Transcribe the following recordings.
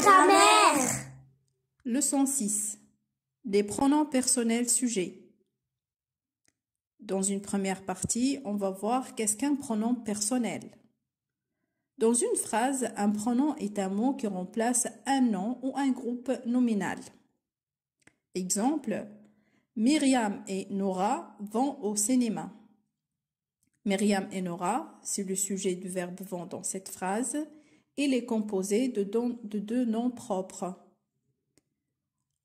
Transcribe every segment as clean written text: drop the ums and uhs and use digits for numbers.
Grammaire. Leçon 6. Les pronoms personnels sujets. Dans une première partie, on va voir qu'est-ce qu'un pronom personnel. Dans une phrase, un pronom est un mot qui remplace un nom ou un groupe nominal. Exemple, Myriam et Nora vont au cinéma. Myriam et Nora, c'est le sujet du verbe vont dans cette phrase. Il est composé de deux noms propres.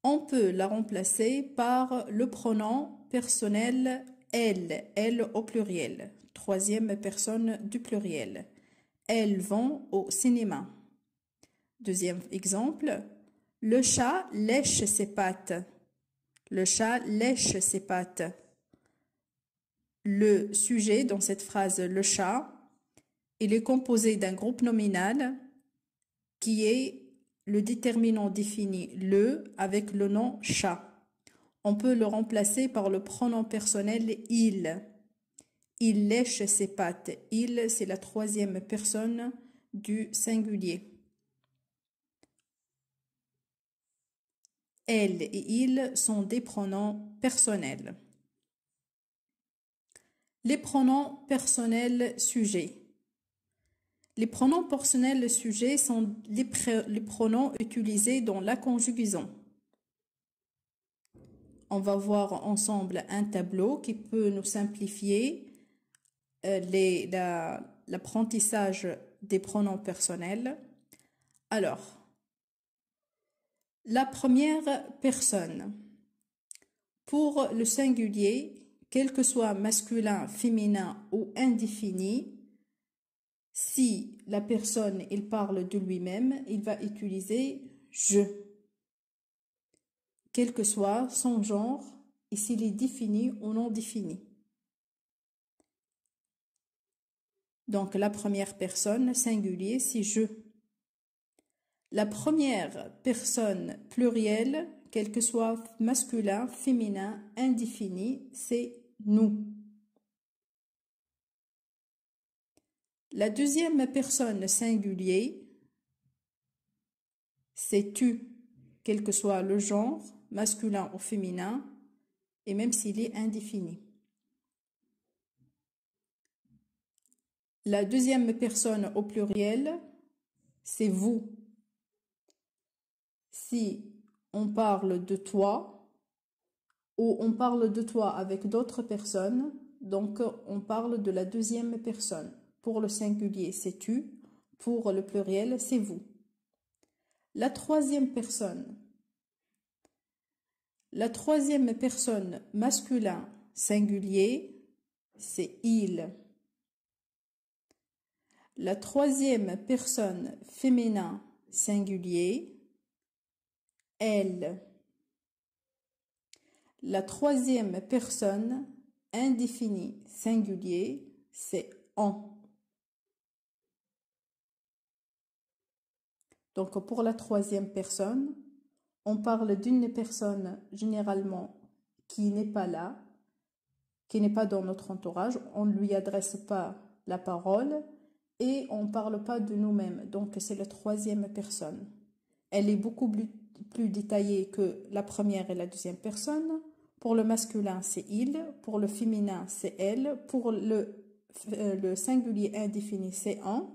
On peut la remplacer par le pronom personnel elle au pluriel, troisième personne du pluriel. Elles vont au cinéma. Deuxième exemple, le chat lèche ses pattes. Le chat lèche ses pattes. Le sujet dans cette phrase, le chat, il est composé d'un groupe nominal qui est le déterminant défini le avec le nom chat. On peut le remplacer par le pronom personnel il. Il lèche ses pattes. Il, c'est la troisième personne du singulier. Elle et il sont des pronoms personnels. Les pronoms personnels sujets. Les pronoms personnels sujets sont les pronoms utilisés dans la conjugaison. On va voir ensemble un tableau qui peut nous simplifier l'apprentissage des pronoms personnels. Alors, la première personne. Pour le singulier, quel que soit masculin, féminin ou indéfini, si la personne il parle de lui-même, il va utiliser je. Quel que soit son genre et s'il est défini ou non défini. Donc la première personne singulier, c'est je. La première personne plurielle, quel que soit masculin, féminin, indéfini, c'est nous. La deuxième personne singulier, c'est tu, quel que soit le genre, masculin ou féminin, et même s'il est indéfini. La deuxième personne au pluriel, c'est vous. Si on parle de toi ou on parle de toi avec d'autres personnes, donc on parle de la deuxième personne. Pour le singulier, c'est tu. Pour le pluriel, c'est vous. La troisième personne. La troisième personne masculin singulier, c'est il. La troisième personne féminin singulier, elle. La troisième personne indéfinie singulier, c'est on. Donc pour la troisième personne, on parle d'une personne généralement qui n'est pas là, qui n'est pas dans notre entourage, on ne lui adresse pas la parole et on ne parle pas de nous-mêmes. Donc c'est la troisième personne. Elle est beaucoup plus détaillée que la première et la deuxième personne. Pour le masculin, c'est il. Pour le féminin, c'est elle. Pour le singulier indéfini, c'est on.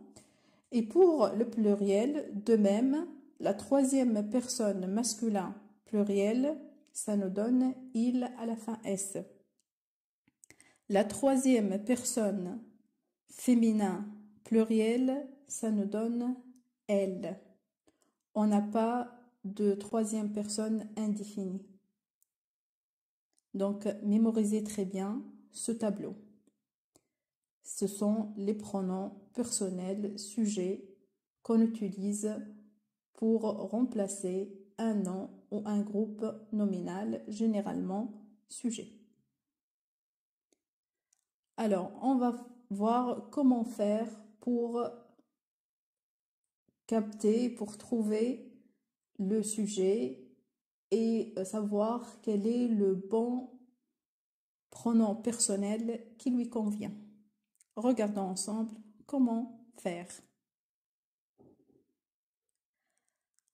Et pour le pluriel, de même, la troisième personne masculin pluriel, ça nous donne il à la fin S. La troisième personne féminin pluriel, ça nous donne elle. On n'a pas de troisième personne indéfinie. Donc, mémorisez très bien ce tableau. Ce sont les pronoms personnels sujets qu'on utilise pour remplacer un nom ou un groupe nominal, généralement sujet. Alors, on va voir comment faire pour capter, pour trouver le sujet et savoir quel est le bon pronom personnel qui lui convient. Regardons ensemble comment faire.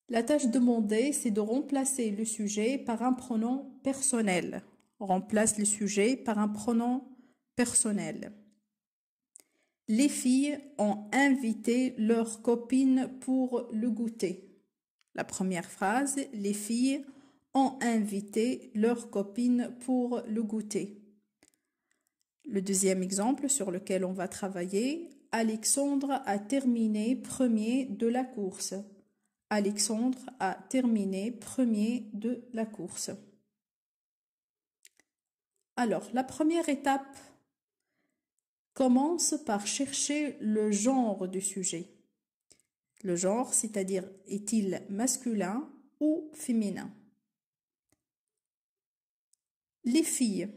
La tâche demandée, c'est de remplacer le sujet par un pronom personnel. On remplace le sujet par un pronom personnel. Les filles ont invité leurs copines pour le goûter. La première phrase, les filles ont invité leurs copines pour le goûter. Le deuxième exemple sur lequel on va travailler, Alexandre a terminé premier de la course. Alexandre a terminé premier de la course. Alors, la première étape commence par chercher le genre du sujet. Le genre, c'est-à-dire est-il masculin ou féminin? Les filles,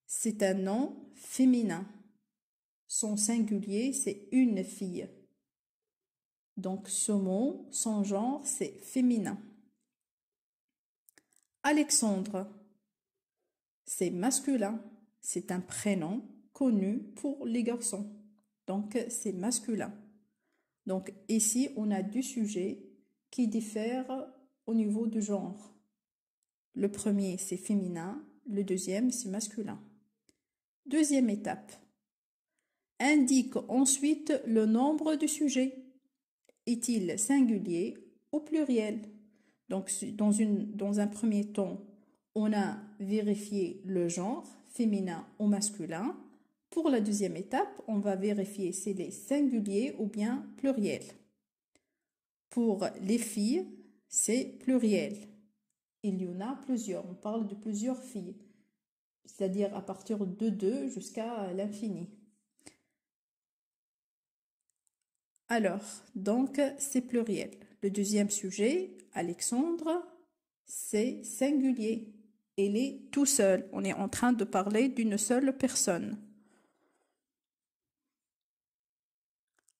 c'est un nom féminin. Son singulier, c'est une fille. Donc ce mot, son genre, c'est féminin. Alexandre, c'est masculin. C'est un prénom connu pour les garçons. Donc c'est masculin. Donc ici, on a deux sujets qui diffèrent au niveau du genre. Le premier, c'est féminin. Le deuxième, c'est masculin. Deuxième étape. Indique ensuite le nombre du sujet. Est-il singulier ou pluriel? Donc, dans un premier temps, on a vérifié le genre, féminin ou masculin. Pour la deuxième étape, on va vérifier s'il est singulier ou bien pluriel. Pour les filles, c'est pluriel. Il y en a plusieurs, on parle de plusieurs filles, c'est-à-dire à partir de 2 jusqu'à l'infini. Alors, donc, c'est pluriel. Le deuxième sujet, Alexandre, c'est singulier. Il est tout seul. On est en train de parler d'une seule personne.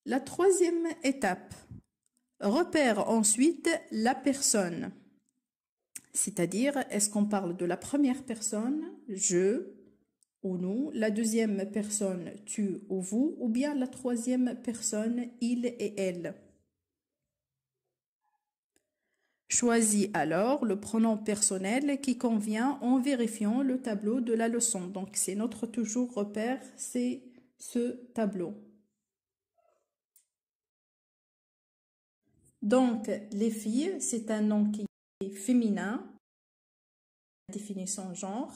La troisième étape, repère ensuite la personne. C'est-à-dire, est-ce qu'on parle de la première personne, je ou nous, la deuxième personne, tu ou vous, ou bien la troisième personne, il et elle. Choisis alors le pronom personnel qui convient en vérifiant le tableau de la leçon. Donc, c'est notre toujours repère, c'est ce tableau. Donc, les filles, c'est un nom qui est féminin. On a défini son genre.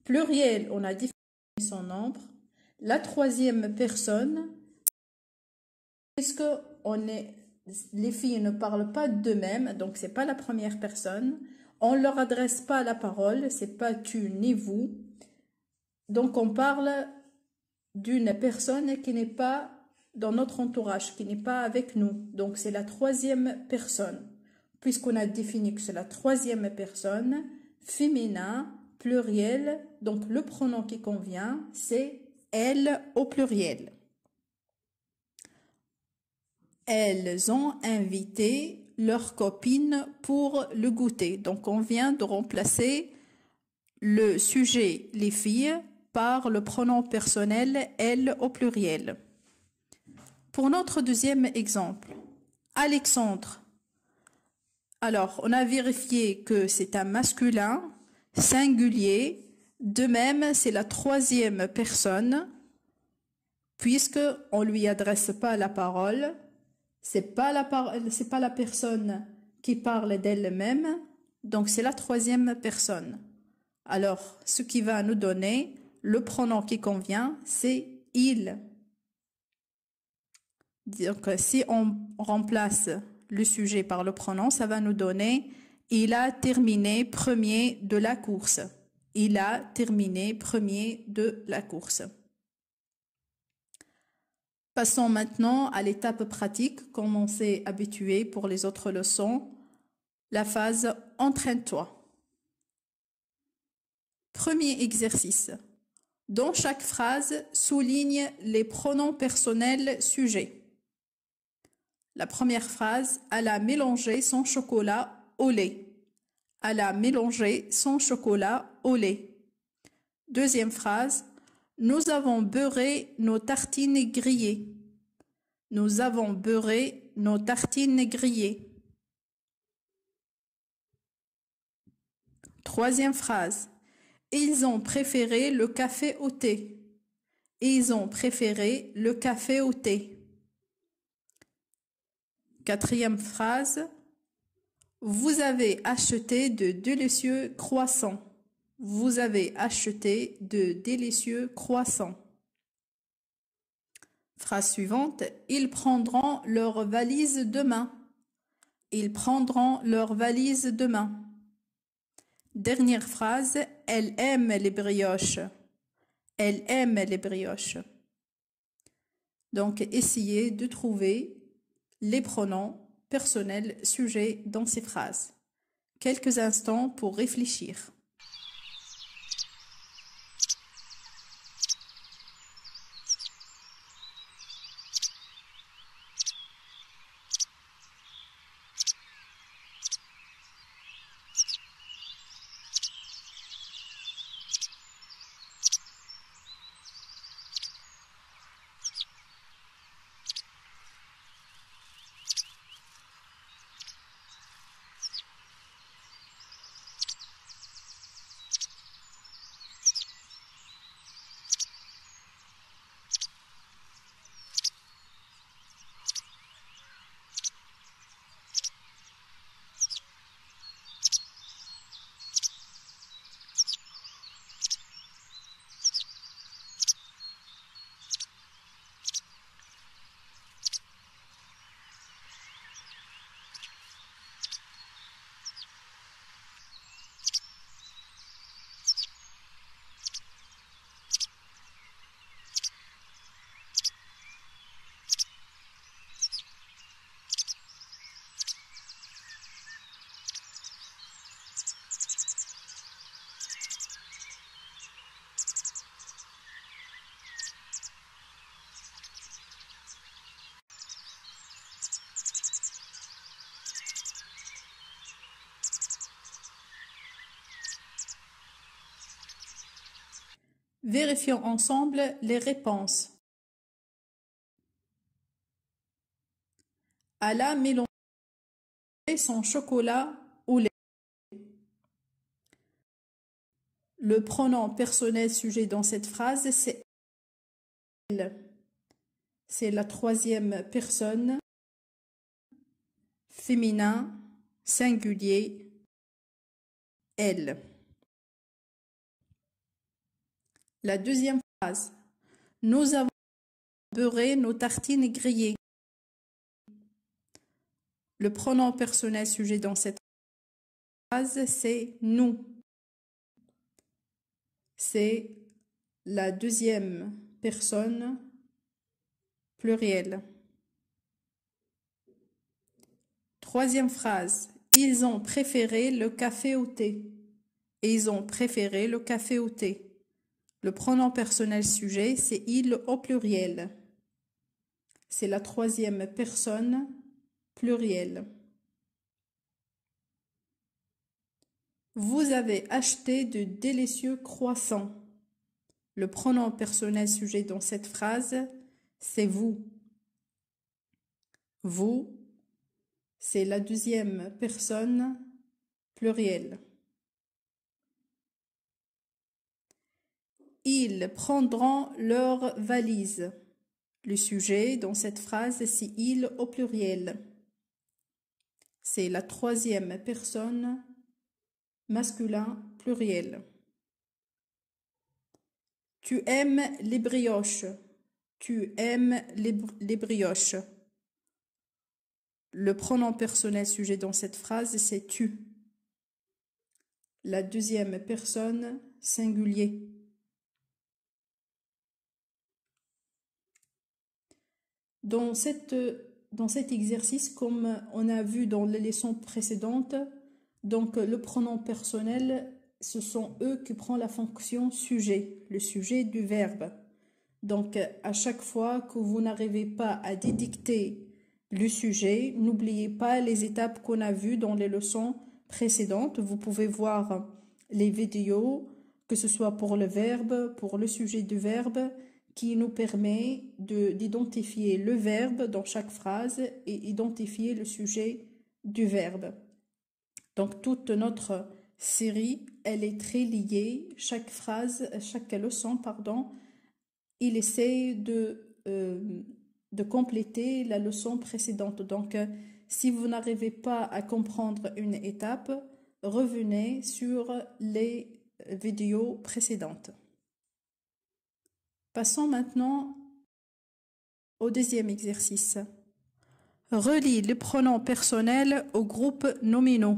Pluriel, on a défini son nombre. La troisième personne, puisque les filles ne parlent pas d'eux-mêmes, donc c'est pas la première personne, on ne leur adresse pas la parole, c'est pas tu ni vous. Donc on parle d'une personne qui n'est pas dans notre entourage, qui n'est pas avec nous. Donc c'est la troisième personne. Puisqu'on a défini que c'est la troisième personne, féminin, pluriel, donc le pronom qui convient, c'est elle au pluriel. Elles ont invité leurs copines pour le goûter. Donc on vient de remplacer le sujet, les filles, par le pronom personnel, elle au pluriel. Pour notre deuxième exemple, Alexandre. Alors, on a vérifié que c'est un masculin, singulier. De même, c'est la troisième personne, puisqu'on ne lui adresse pas la parole. C'est pas la personne qui parle d'elle-même, donc c'est la troisième personne. Alors, ce qui va nous donner le pronom qui convient, c'est il. Donc, si on remplace le sujet par le pronom, ça va nous donner il a terminé premier de la course. Il a terminé premier de la course. Passons maintenant à l'étape pratique, comme on s'est habitué pour les autres leçons, la phase « Entraîne-toi ». Premier exercice. Dans chaque phrase, souligne les pronoms personnels sujets. La première phrase, elle a mélangé son chocolat au lait. Elle a mélangé son chocolat au lait. Deuxième phrase, nous avons beurré nos tartines grillées. Nous avons beurré nos tartines grillées. Troisième phrase. Ils ont préféré le café au thé. Ils ont préféré le café au thé. Quatrième phrase. Vous avez acheté de délicieux croissants. Vous avez acheté de délicieux croissants. Phrase suivante. Ils prendront leur valise demain. Ils prendront leur valise demain. Dernière phrase. Elle aime les brioches. Elle aime les brioches. Donc, essayez de trouver les pronoms personnels sujets dans ces phrases. Quelques instants pour réfléchir. Vérifions ensemble les réponses. Ala mélanger son chocolat au lait. Le pronom personnel sujet dans cette phrase, c'est elle. C'est la troisième personne, féminin, singulier, elle. La deuxième phrase. Nous avons beurré nos tartines grillées. Le pronom personnel sujet dans cette phrase, c'est nous. C'est la deuxième personne plurielle. Troisième phrase. Ils ont préféré le café au thé. Ils ont préféré le café au thé. Le pronom personnel sujet, c'est il au pluriel. C'est la troisième personne plurielle. Vous avez acheté de délicieux croissants. Le pronom personnel sujet dans cette phrase, c'est vous. Vous, c'est la deuxième personne plurielle. Ils prendront leur valise. Le sujet dans cette phrase, c'est il au pluriel. C'est la troisième personne masculin pluriel. Tu aimes les brioches. Tu aimes les brioches. Le pronom personnel sujet dans cette phrase, c'est tu. La deuxième personne singulier. Dans cet exercice, comme on a vu dans les leçons précédentes, donc le pronom personnel, ce sont eux qui prennent la fonction sujet, le sujet du verbe. Donc à chaque fois que vous n'arrivez pas à dédicter le sujet, n'oubliez pas les étapes qu'on a vues dans les leçons précédentes. Vous pouvez voir les vidéos, que ce soit pour le verbe, pour le sujet du verbe, qui nous permet d'identifier le verbe dans chaque phrase et identifier le sujet du verbe. Donc toute notre série, elle est très liée. Chaque phrase, chaque leçon, pardon, il essaie de compléter la leçon précédente. Donc si vous n'arrivez pas à comprendre une étape, revenez sur les vidéos précédentes. Passons maintenant au deuxième exercice. Relie les pronoms personnels aux groupes nominaux.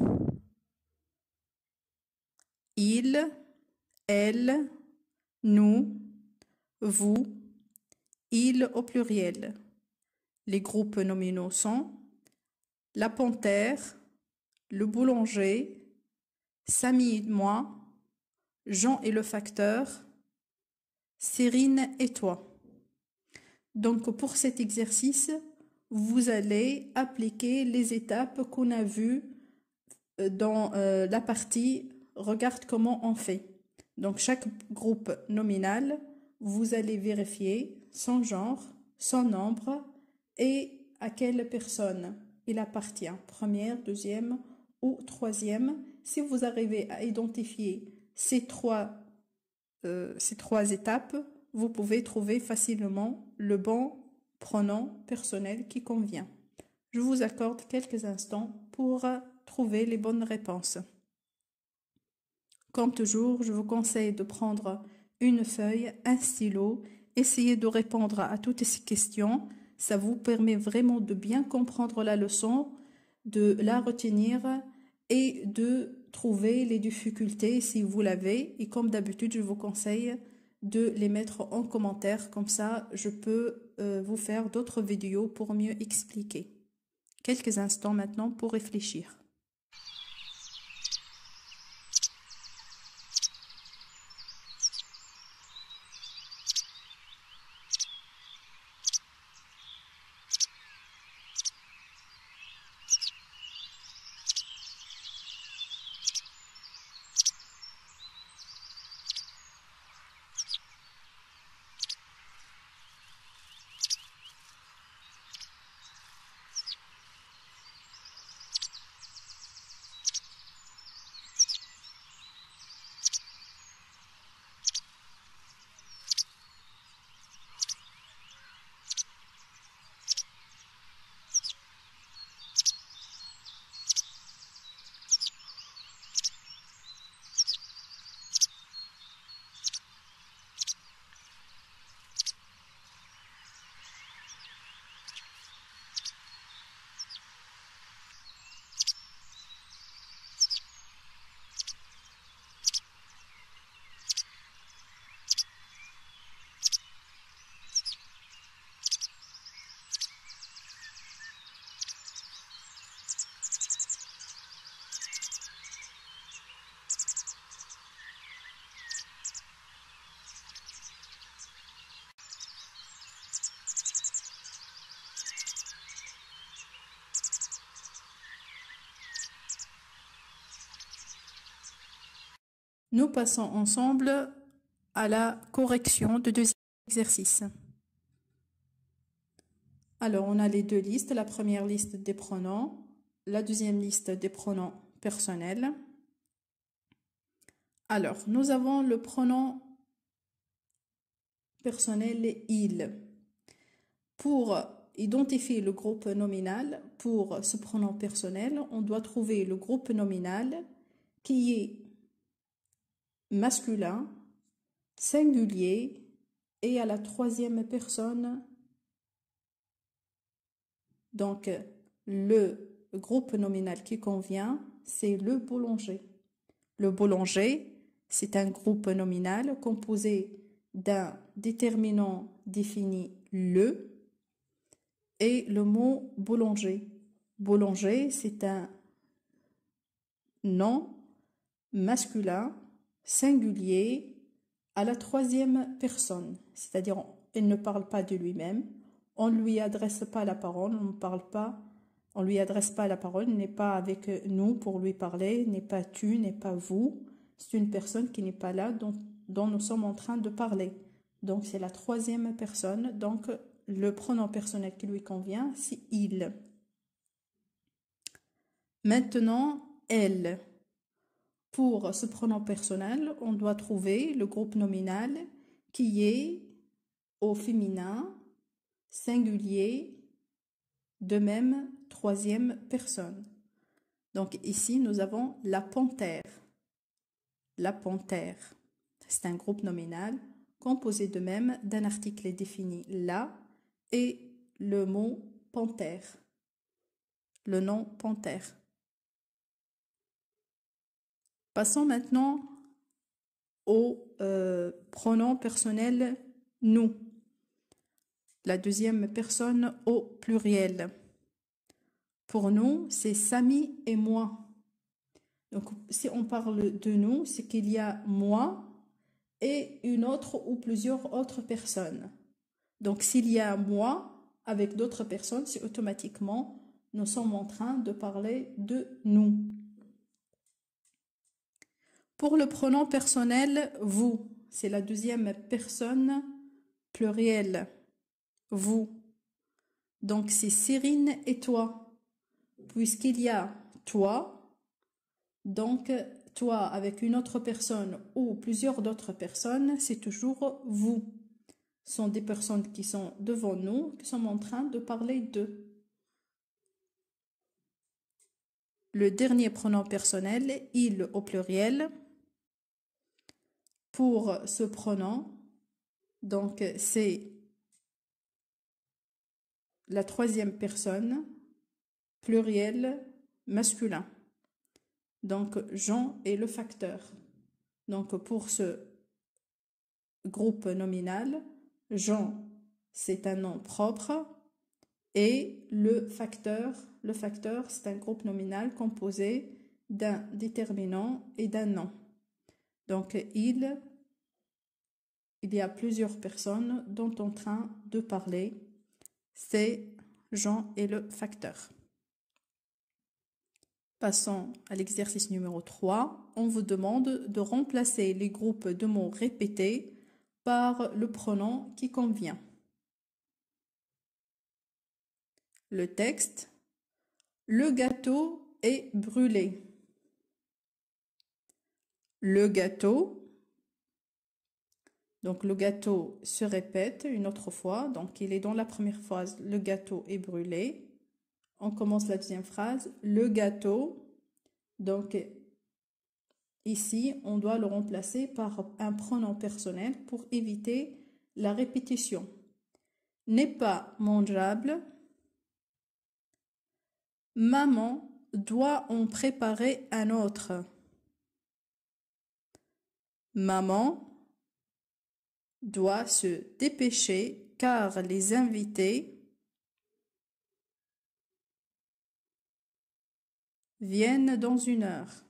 Il, elle, nous, vous, il au pluriel. Les groupes nominaux sont la panthère, le boulanger, Samy et moi, Jean et le facteur, Cérine et toi. Donc pour cet exercice, vous allez appliquer les étapes qu'on a vues dans la partie « Regarde comment on fait ». Donc chaque groupe nominal, vous allez vérifier son genre, son nombre et à quelle personne il appartient, première, deuxième ou troisième. Si vous arrivez à identifier ces trois étapes, vous pouvez trouver facilement le bon pronom personnel qui convient. Je vous accorde quelques instants pour trouver les bonnes réponses. Comme toujours, je vous conseille de prendre une feuille, un stylo, essayez de répondre à toutes ces questions. Ça vous permet vraiment de bien comprendre la leçon, de la retenir et de trouver les difficultés si vous l'avez. Et comme d'habitude, je vous conseille de les mettre en commentaire. Comme ça, je peux vous faire d'autres vidéos pour mieux expliquer. Quelques instants maintenant pour réfléchir. Nous passons ensemble à la correction du deuxième exercice. Alors, on a les deux listes. La première liste des pronoms, la deuxième liste des pronoms personnels. Alors, nous avons le pronom personnel « il ». Pour identifier le groupe nominal, pour ce pronom personnel, on doit trouver le groupe nominal qui est masculin, singulier et à la troisième personne. Donc, le groupe nominal qui convient, c'est le boulanger. Le boulanger, c'est un groupe nominal composé d'un déterminant défini le et le mot boulanger. Boulanger, c'est un nom masculin singulier à la troisième personne, c'est-à-dire il ne parle pas de lui-même, on ne lui adresse pas la parole, on lui adresse pas la parole, il n'est pas avec nous pour lui parler, n'est pas tu, n'est pas vous, c'est une personne qui n'est pas là dont nous sommes en train de parler. Donc, c'est la troisième personne. Donc, le pronom personnel qui lui convient, c'est il. Maintenant, elle. Pour ce pronom personnel, on doit trouver le groupe nominal qui est au féminin, singulier, de même troisième personne. Donc ici, nous avons la panthère. La panthère, c'est un groupe nominal composé de même d'un article défini la et le mot panthère, le nom panthère. Passons maintenant au pronom personnel nous. La deuxième personne au pluriel. Pour nous, c'est Samy et moi. Donc, si on parle de nous, c'est qu'il y a moi et une autre ou plusieurs autres personnes. Donc, s'il y a moi avec d'autres personnes, c'est automatiquement nous sommes en train de parler de nous. Pour le pronom personnel vous, c'est la deuxième personne plurielle. Vous. Donc, c'est Cyrine et toi. Puisqu'il y a toi, donc toi avec une autre personne ou plusieurs d'autres personnes, c'est toujours vous. Ce sont des personnes qui sont devant nous, qui sont en train de parler d'eux. Le dernier pronom personnel, il au pluriel. Pour ce pronom, donc c'est la troisième personne, pluriel masculin. Donc, Jean est le facteur. Donc, pour ce groupe nominal, Jean, c'est un nom propre et le facteur, c'est un groupe nominal composé d'un déterminant et d'un nom. Donc, il y a plusieurs personnes dont on est en train de parler. C'est Jean et le facteur. Passons à l'exercice numéro 3. On vous demande de remplacer les groupes de mots répétés par le pronom qui convient. Le texte. Le gâteau est brûlé. Le gâteau. Donc le gâteau se répète une autre fois. Donc il est dans la première phrase. Le gâteau est brûlé. On commence la deuxième phrase. Le gâteau. Donc ici, on doit le remplacer par un pronom personnel pour éviter la répétition. N'est pas mangeable. Maman doit en préparer un autre. Maman doit se dépêcher car les invités viennent dans une heure.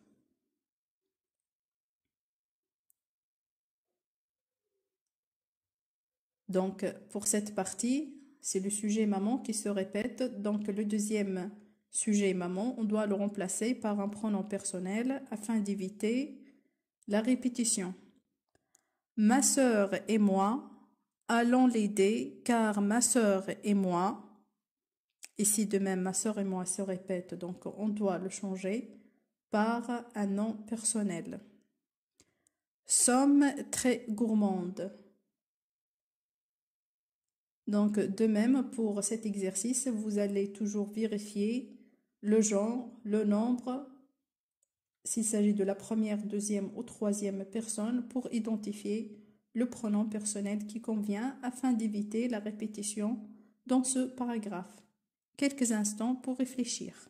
Donc, pour cette partie, c'est le sujet maman qui se répète. Donc, le deuxième sujet maman, on doit le remplacer par un pronom personnel afin d'éviter la répétition. Ma sœur et moi allons l'aider car ma sœur et moi, ici de même ma sœur et moi se répète, donc on doit le changer par un nom personnel. Sommes très gourmandes. Donc, de même, pour cet exercice, vous allez toujours vérifier le genre, le nombre, s'il s'agit de la première, deuxième ou troisième personne, pour identifier le pronom personnel qui convient afin d'éviter la répétition dans ce paragraphe. Quelques instants pour réfléchir.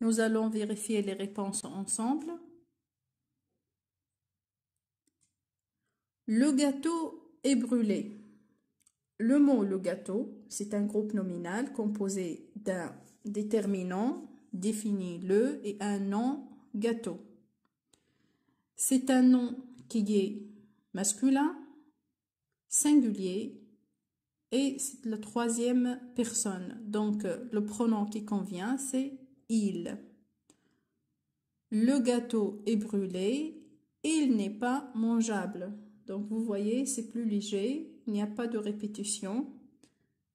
Nous allons vérifier les réponses ensemble. Le gâteau est brûlé. Le mot le gâteau, c'est un groupe nominal composé d'un déterminant défini le et un nom gâteau. C'est un nom qui est masculin, singulier et c'est la troisième personne. Donc le pronom qui convient c'est il. Le gâteau est brûlé, il n'est pas mangeable. Donc vous voyez, c'est plus léger, il n'y a pas de répétition.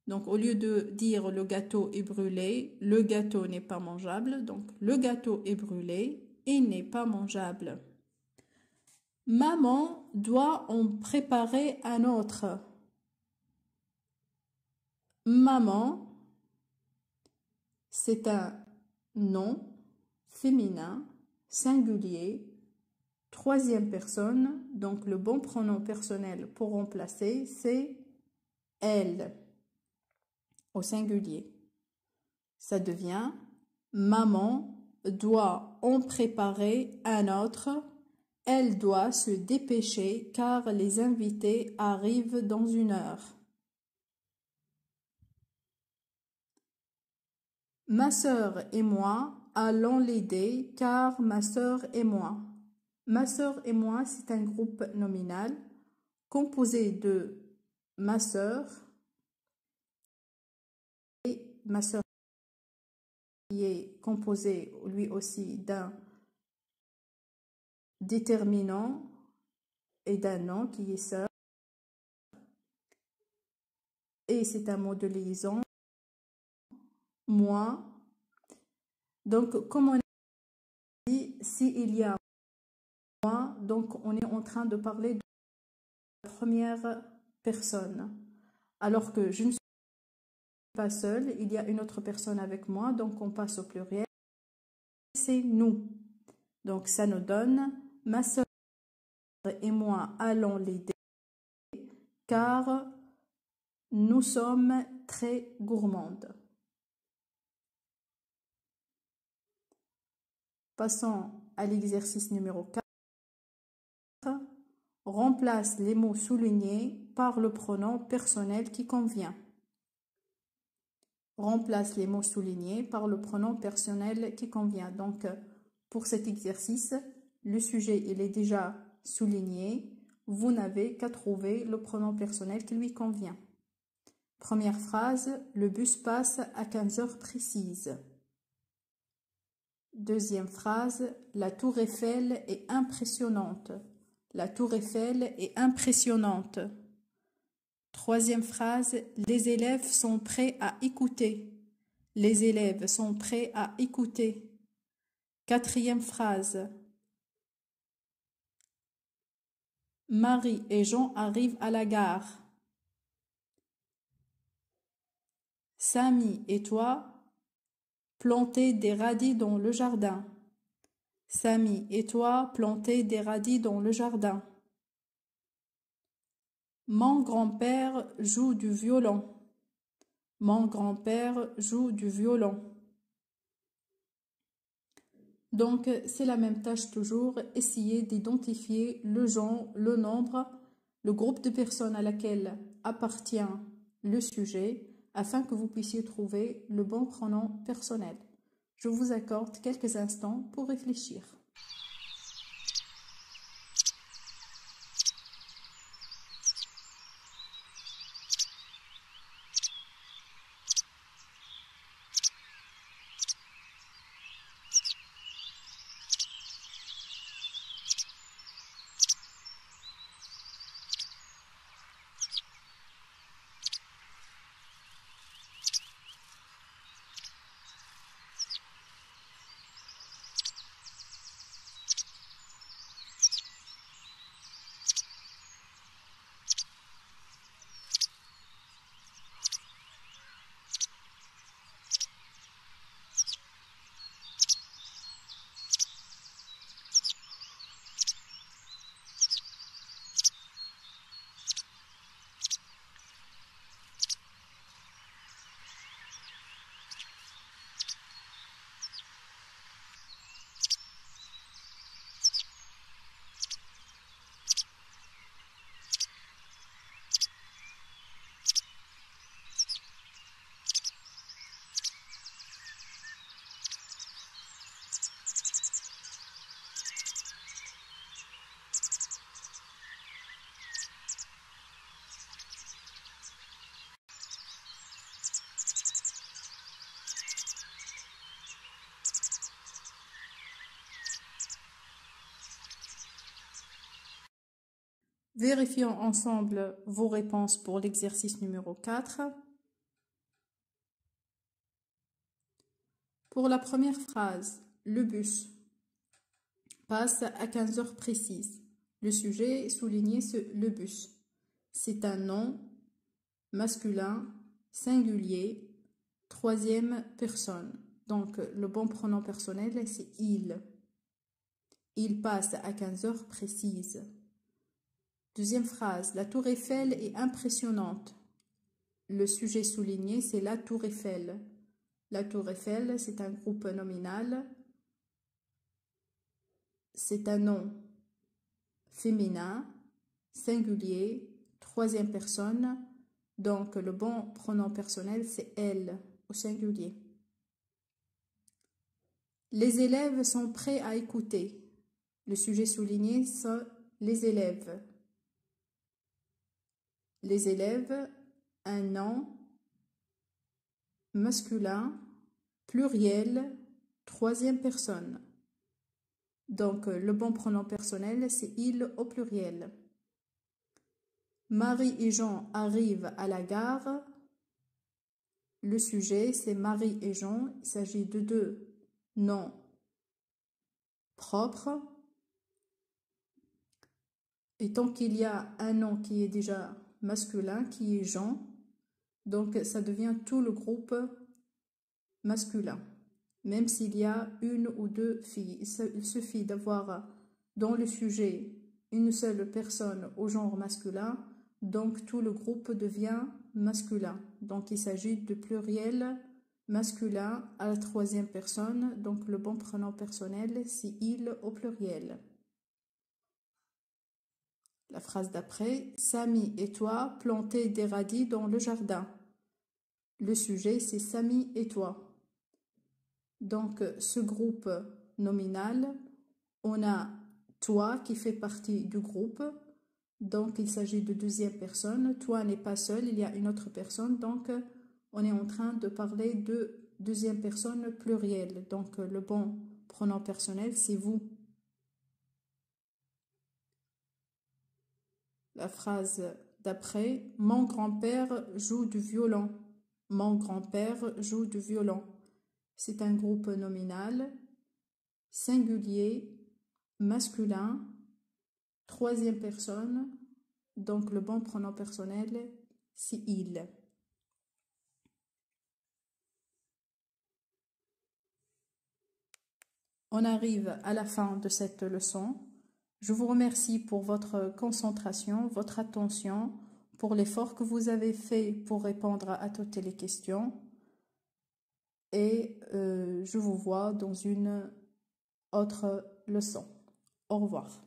Donc au lieu de dire le gâteau est brûlé, le gâteau n'est pas mangeable. Donc le gâteau est brûlé, il n'est pas mangeable. Maman doit en préparer un autre. Maman, c'est un nom féminin, singulier, troisième personne, donc le bon pronom personnel pour remplacer, c'est elle, au singulier. Ça devient maman doit en préparer un autre, elle doit se dépêcher car les invités arrivent dans 1 heure. Ma sœur et moi allons l'aider car ma sœur et moi. Ma sœur et moi, c'est un groupe nominal composé de ma sœur et ma sœur qui est composé lui aussi d'un déterminant et d'un nom qui est sœur. Et c'est un mot de liaison, moi. Donc, comme on a dit, s'il y a moi, donc on est en train de parler de la première personne. Alors que je ne suis pas seule, il y a une autre personne avec moi, donc on passe au pluriel. C'est nous. Donc ça nous donne ma sœur et moi allons l'aider car nous sommes très gourmandes. Passons à l'exercice numéro 4. Remplace les mots soulignés par le pronom personnel qui convient. Remplace les mots soulignés par le pronom personnel qui convient. Donc, pour cet exercice, le sujet il est déjà souligné. Vous n'avez qu'à trouver le pronom personnel qui lui convient. Première phrase, le bus passe à 15 heures précises. Deuxième phrase, la tour Eiffel est impressionnante. La tour Eiffel est impressionnante. Troisième phrase, les élèves sont prêts à écouter. Les élèves sont prêts à écouter. Quatrième phrase, Marie et Jean arrivent à la gare. Samy et toi, plantez des radis dans le jardin. Samy et toi, plantez des radis dans le jardin. Mon grand-père joue du violon. Mon grand-père joue du violon. Donc, c'est la même tâche toujours. Essayez d'identifier le genre, le nombre, le groupe de personnes à laquelle appartient le sujet afin que vous puissiez trouver le bon pronom personnel. Je vous accorde quelques instants pour réfléchir. Vérifions ensemble vos réponses pour l'exercice numéro 4. Pour la première phrase, le bus passe à 15 heures précises. Le sujet est souligné le bus. C'est un nom masculin, singulier, troisième personne. Donc, le bon pronom personnel, c'est il. Il passe à 15 heures précises. Deuxième phrase, la tour Eiffel est impressionnante. Le sujet souligné, c'est la tour Eiffel. La tour Eiffel, c'est un groupe nominal. C'est un nom féminin, singulier, troisième personne. Donc, le bon pronom personnel, c'est elle, au singulier. Les élèves sont prêts à écouter. Le sujet souligné, c'est les élèves. Les élèves, un nom masculin, pluriel, troisième personne. Donc, le bon pronom personnel, c'est il au pluriel. Marie et Jean arrivent à la gare. Le sujet, c'est Marie et Jean. Il s'agit de deux noms propres. Et tant qu'il y a un nom qui est déjà masculin, qui est Jean, donc ça devient tout le groupe masculin. Même s'il y a une ou deux filles, il suffit d'avoir dans le sujet une seule personne au genre masculin, donc tout le groupe devient masculin. Donc il s'agit de pluriel masculin à la troisième personne, donc le bon pronom personnel, c'est il au pluriel. La phrase d'après, Samy et toi plantez des radis dans le jardin. Le sujet, c'est Samy et toi. Donc, ce groupe nominal, on a toi qui fait partie du groupe. Donc, il s'agit de deuxième personne. Toi n'est pas seul, il y a une autre personne. Donc, on est en train de parler de deuxième personne plurielle. Donc, le bon pronom personnel, c'est vous. La phrase d'après, mon grand-père joue du violon. Mon grand-père joue du violon. C'est un groupe nominal, singulier, masculin, troisième personne, donc le bon pronom personnel, c'est il. On arrive à la fin de cette leçon. Je vous remercie pour votre concentration, votre attention, pour l'effort que vous avez fait pour répondre à toutes les questions. Et je vous vois dans une autre leçon. Au revoir.